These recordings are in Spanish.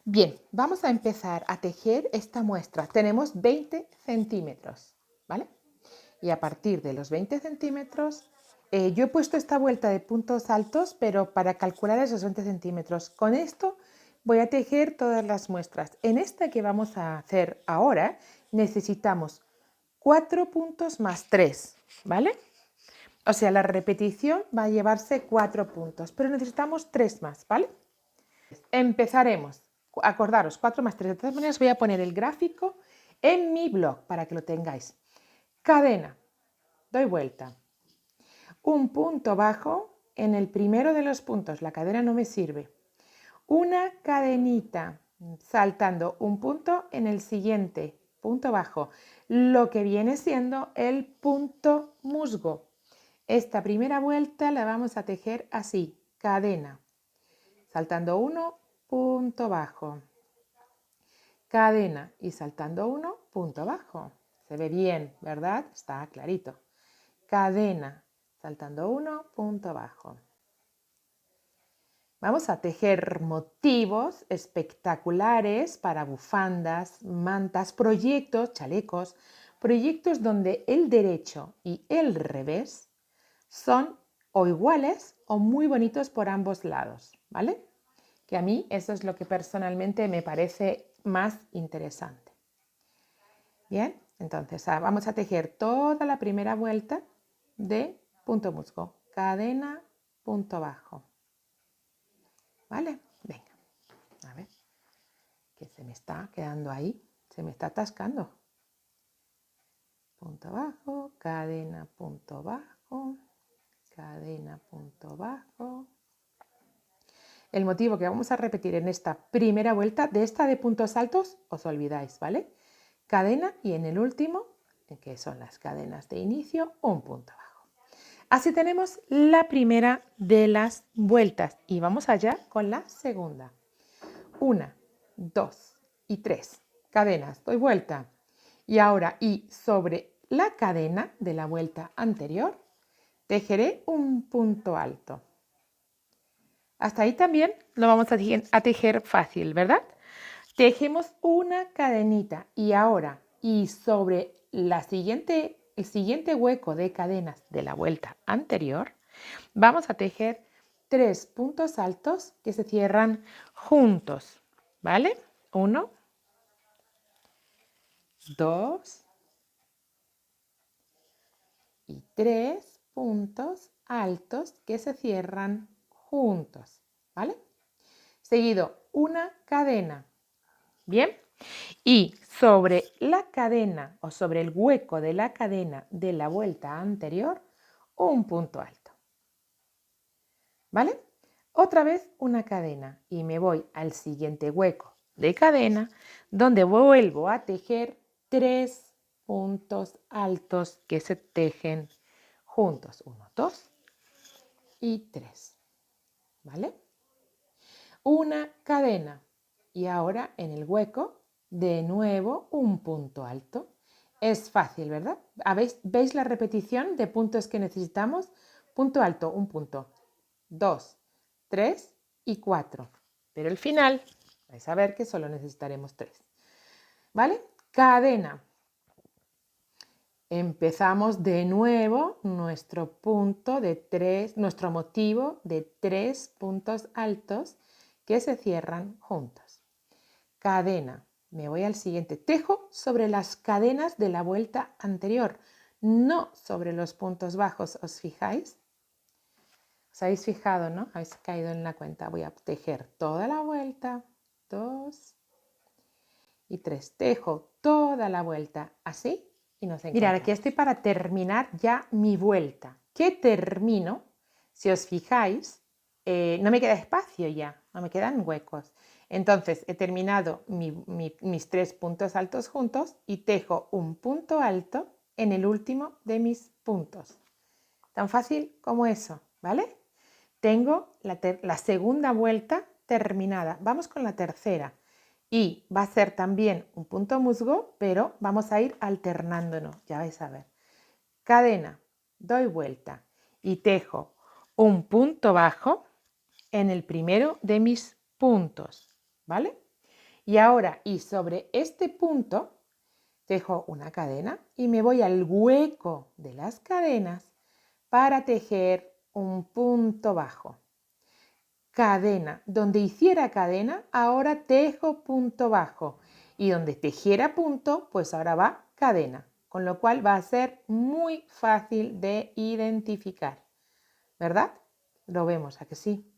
Bien, vamos a empezar a tejer esta muestra. Tenemos 20 centímetros, ¿vale? Y a partir de los 20 centímetros, yo he puesto esta vuelta de puntos altos, pero para calcular esos 20 centímetros. Con esto voy a tejer todas las muestras. En esta que vamos a hacer ahora, necesitamos 4 puntos más 3, ¿vale? O sea, la repetición va a llevarse 4 puntos, pero necesitamos 3 más, ¿vale? Empezaremos. Acordaros, 4 más 3. De todas maneras, voy a poner el gráfico en mi blog para que lo tengáis. Cadena. Doy vuelta. Un punto bajo en el primero de los puntos. La cadena no me sirve. Una cadenita saltando un punto en el siguiente punto bajo. Lo que viene siendo el punto musgo. Esta primera vuelta la vamos a tejer así. Cadena. Saltando uno, punto bajo, cadena y saltando uno, punto bajo. Se ve bien, ¿verdad? Está clarito. Cadena, saltando uno, punto bajo. Vamos a tejer motivos espectaculares para bufandas, mantas, proyectos, chalecos, proyectos donde el derecho y el revés son o iguales o muy bonitos por ambos lados, ¿vale? Que a mí eso es lo que personalmente me parece más interesante. Bien, entonces vamos a tejer toda la primera vuelta de punto musgo, cadena, punto bajo. ¿Vale? Venga, a ver, que se me está quedando ahí, se me está atascando. Punto bajo, cadena, punto bajo, cadena, punto bajo. El motivo que vamos a repetir en esta primera vuelta, de esta de puntos altos, os olvidáis, ¿vale? Cadena y en el último, que son las cadenas de inicio, un punto bajo. Así tenemos la primera de las vueltas y vamos allá con la segunda. 1, 2 y 3 cadenas, doy vuelta. Y ahora, y sobre la cadena de la vuelta anterior, tejeré un punto alto. Hasta ahí también lo vamos a tejer fácil, ¿verdad? Tejemos una cadenita y ahora, y sobre el siguiente hueco de cadenas de la vuelta anterior, vamos a tejer 3 puntos altos que se cierran juntos, ¿vale? 1, 2 y 3 puntos altos que se cierran juntos, ¿vale? Seguido, una cadena, ¿bien? Y sobre la cadena o sobre el hueco de la cadena de la vuelta anterior, un punto alto, ¿vale? Otra vez una cadena y me voy al siguiente hueco de cadena donde vuelvo a tejer 3 puntos altos que se tejen juntos. 1, 2 y 3, ¿vale? Una cadena y ahora en el hueco de nuevo un punto alto. Es fácil, ¿verdad? ¿Veis la repetición de puntos que necesitamos? Punto alto, un punto, 2, 3 y 4. Pero al final vais a ver que solo necesitaremos 3. ¿Vale? Cadena. Empezamos de nuevo nuestro punto de 3, nuestro motivo de 3 puntos altos que se cierran juntos. Cadena. Me voy al siguiente. Tejo sobre las cadenas de la vuelta anterior, no sobre los puntos bajos. ¿Os fijáis? ¿Os habéis fijado, no? Habéis caído en la cuenta. Voy a tejer toda la vuelta. 2 y 3. Tejo toda la vuelta así y nos encontramos. Mirad, aquí estoy para terminar ya mi vuelta. ¿Qué termino? Si os fijáis, no me queda espacio ya, no me quedan huecos. Entonces he terminado mis 3 puntos altos juntos y tejo un punto alto en el último de mis puntos. Tan fácil como eso, ¿vale? Tengo la segunda vuelta terminada. Vamos con la tercera. Y va a ser también un punto musgo, pero vamos a ir alternándonos, ya vais a ver. Cadena, doy vuelta y tejo un punto bajo en el primero de mis puntos, ¿vale? Y ahora, y sobre este punto, tejo una cadena y me voy al hueco de las cadenas para tejer un punto bajo. Cadena. Donde hiciera cadena, ahora tejo punto bajo. Y donde tejiera punto, pues ahora va cadena. Con lo cual va a ser muy fácil de identificar. ¿Verdad? Lo vemos, ¿a que sí?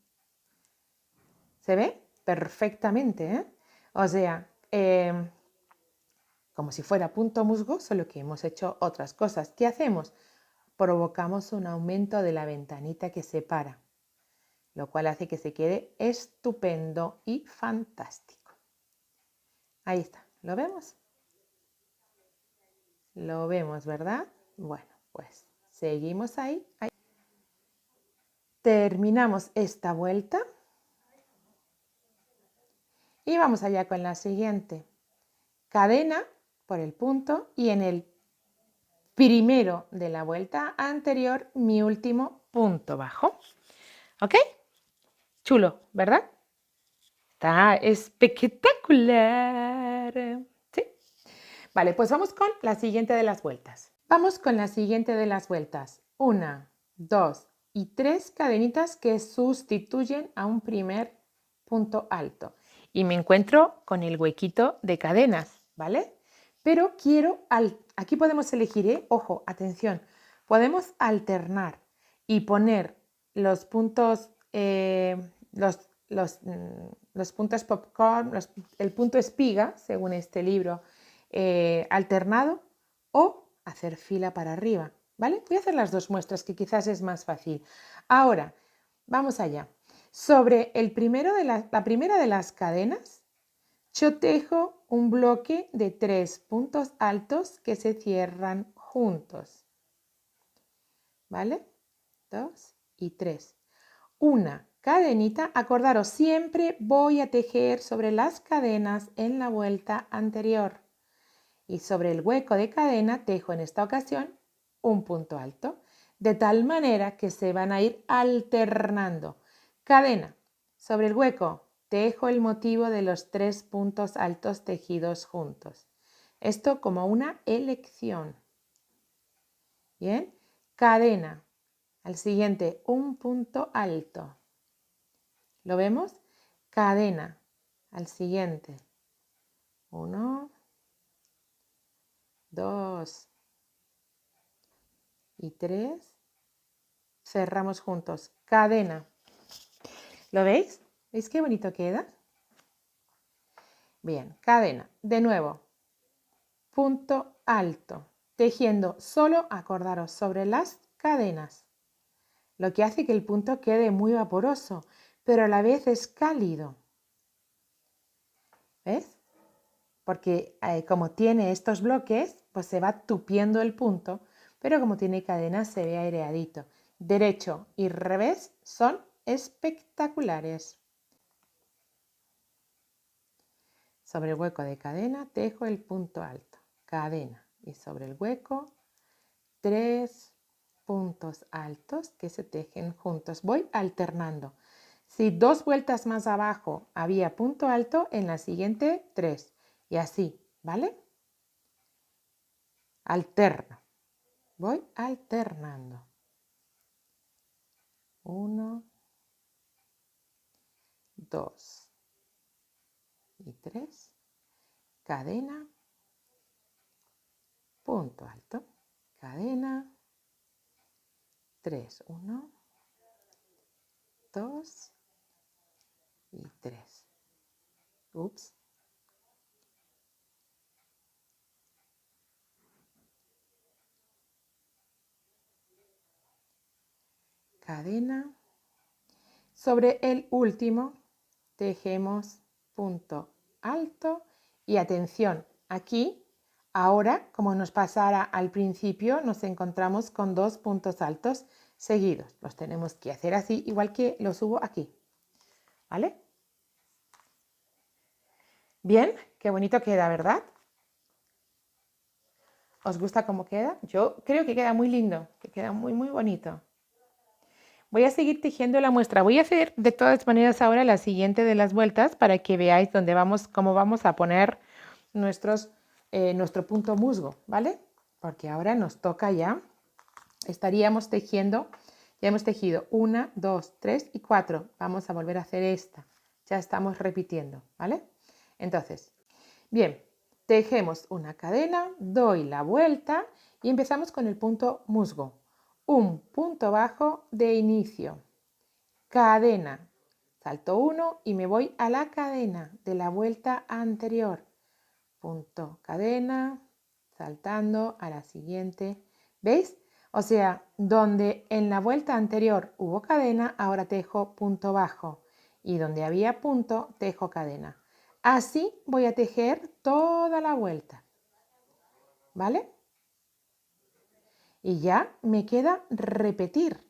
¿Se ve? Perfectamente, ¿eh? O sea, como si fuera punto musgo, solo que hemos hecho otras cosas. ¿Qué hacemos? Provocamos un aumento de la ventanita que separa, lo cual hace que se quede estupendo y fantástico. Ahí está, ¿lo vemos? Lo vemos, ¿verdad? Bueno, pues seguimos ahí. Terminamos esta vuelta y vamos allá con la siguiente. Cadena por el punto y en el primero de la vuelta anterior mi último punto bajo. ¿Ok? Chulo, ¿verdad? Está espectacular. ¿Sí? Vale, pues vamos con la siguiente de las vueltas. Vamos con la siguiente de las vueltas. 1, 2 y 3 cadenitas que sustituyen a un primer punto alto. Y me encuentro con el huequito de cadenas, ¿vale? Pero aquí podemos elegir, ojo, atención, podemos alternar y poner los puntos, los puntos popcorn, el punto espiga, según este libro, alternado, o hacer fila para arriba, ¿vale? Voy a hacer las dos muestras que quizás es más fácil. Ahora, vamos allá. Sobre la primera de las cadenas, yo tejo un bloque de 3 puntos altos que se cierran juntos, ¿vale? 2 y 3. Una cadenita, acordaros, siempre voy a tejer sobre las cadenas en la vuelta anterior. Y sobre el hueco de cadena tejo en esta ocasión un punto alto, de tal manera que se van a ir alternando. Cadena, sobre el hueco tejo el motivo de los 3 puntos altos tejidos juntos. Esto como una elección. Bien, cadena, al siguiente un punto alto. ¿Lo vemos? Cadena, al siguiente 1, 2 y 3, cerramos juntos, cadena. ¿Lo veis? ¿Veis qué bonito queda? Bien, cadena. De nuevo, punto alto, tejiendo solo, acordaros, sobre las cadenas, lo que hace que el punto quede muy vaporoso, pero a la vez es cálido. ¿Ves? Porque como tiene estos bloques, pues se va tupiendo el punto, pero como tiene cadena se ve aireadito. Derecho y revés son espectaculares. Sobre el hueco de cadena tejo el punto alto, cadena, y sobre el hueco 3 puntos altos que se tejen juntos. Voy alternando. Si 2 vueltas más abajo había punto alto, en la siguiente 3 y así, ¿vale? Alterno. Voy alternando. 1, 2 y 3. Cadena, punto alto, cadena, 3, 1, 2 y 3. Ups. Cadena. Sobre el último tejemos punto alto y atención, aquí ahora, como nos pasara al principio, nos encontramos con 2 puntos altos seguidos. Los tenemos que hacer así, igual que lo subo aquí, ¿vale? Bien, qué bonito queda, ¿verdad? ¿Os gusta cómo queda? Yo creo que queda muy lindo, que queda muy, muy bonito. Voy a seguir tejiendo la muestra. Voy a hacer de todas maneras ahora la siguiente de las vueltas para que veáis dónde vamos, cómo vamos a poner nuestro punto musgo, ¿vale? Porque ahora nos toca ya, estaríamos tejiendo, ya hemos tejido 1, 2, 3 y 4. Vamos a volver a hacer esta. Ya estamos repitiendo, ¿vale? Entonces, bien, tejemos una cadena, doy la vuelta y empezamos con el punto musgo. Un punto bajo de inicio, cadena, salto 1 y me voy a la cadena de la vuelta anterior. Punto, cadena, saltando a la siguiente. ¿Veis? O sea, donde en la vuelta anterior hubo cadena, ahora tejo punto bajo. Y donde había punto, tejo cadena. Así voy a tejer toda la vuelta. ¿Vale? Y ya me queda repetir.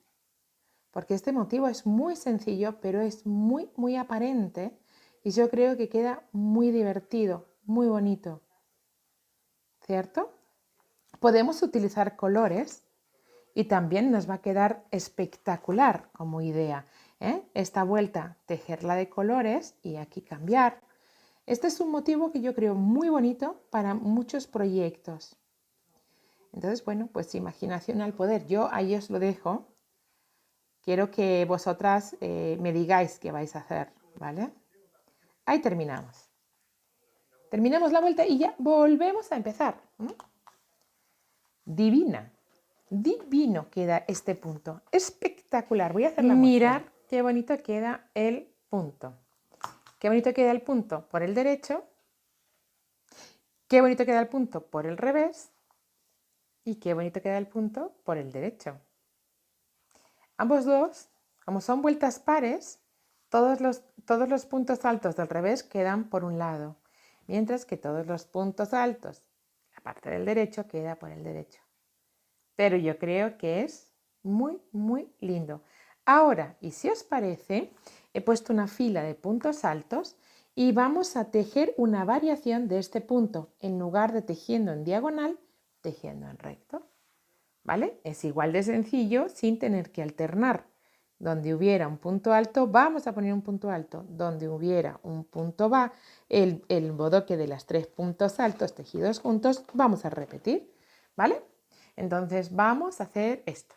Porque este motivo es muy sencillo, pero es muy, muy aparente. Y yo creo que queda muy divertido, muy bonito. ¿Cierto? Podemos utilizar colores y también nos va a quedar espectacular como idea. Esta vuelta, tejerla de colores y aquí cambiar. Este es un motivo que yo creo muy bonito para muchos proyectos. Entonces, bueno, pues imaginación al poder. Yo ahí os lo dejo. Quiero que vosotras me digáis qué vais a hacer, ¿vale? Ahí terminamos. Terminamos la vuelta y ya volvemos a empezar. Divina. Divino queda este punto. Espectacular. Voy a hacer la muestra. Mirad qué bonito queda el punto. Qué bonito queda el punto por el derecho. Qué bonito queda el punto por el revés. Y qué bonito queda el punto por el derecho. Ambos dos, como son vueltas pares, todos los puntos altos del revés quedan por un lado, mientras que todos los puntos altos, la parte del derecho, queda por el derecho. Pero yo creo que es muy, muy lindo. Ahora, y si os parece, he puesto una fila de puntos altos y vamos a tejer una variación de este punto. En lugar de tejiendo en diagonal, tejiendo en recto. ¿Vale? Es igual de sencillo sin tener que alternar. Donde hubiera un punto alto, vamos a poner un punto alto. Donde hubiera un punto bajo, el bodoque de los 3 puntos altos tejidos juntos, vamos a repetir. ¿Vale? Entonces vamos a hacer esto.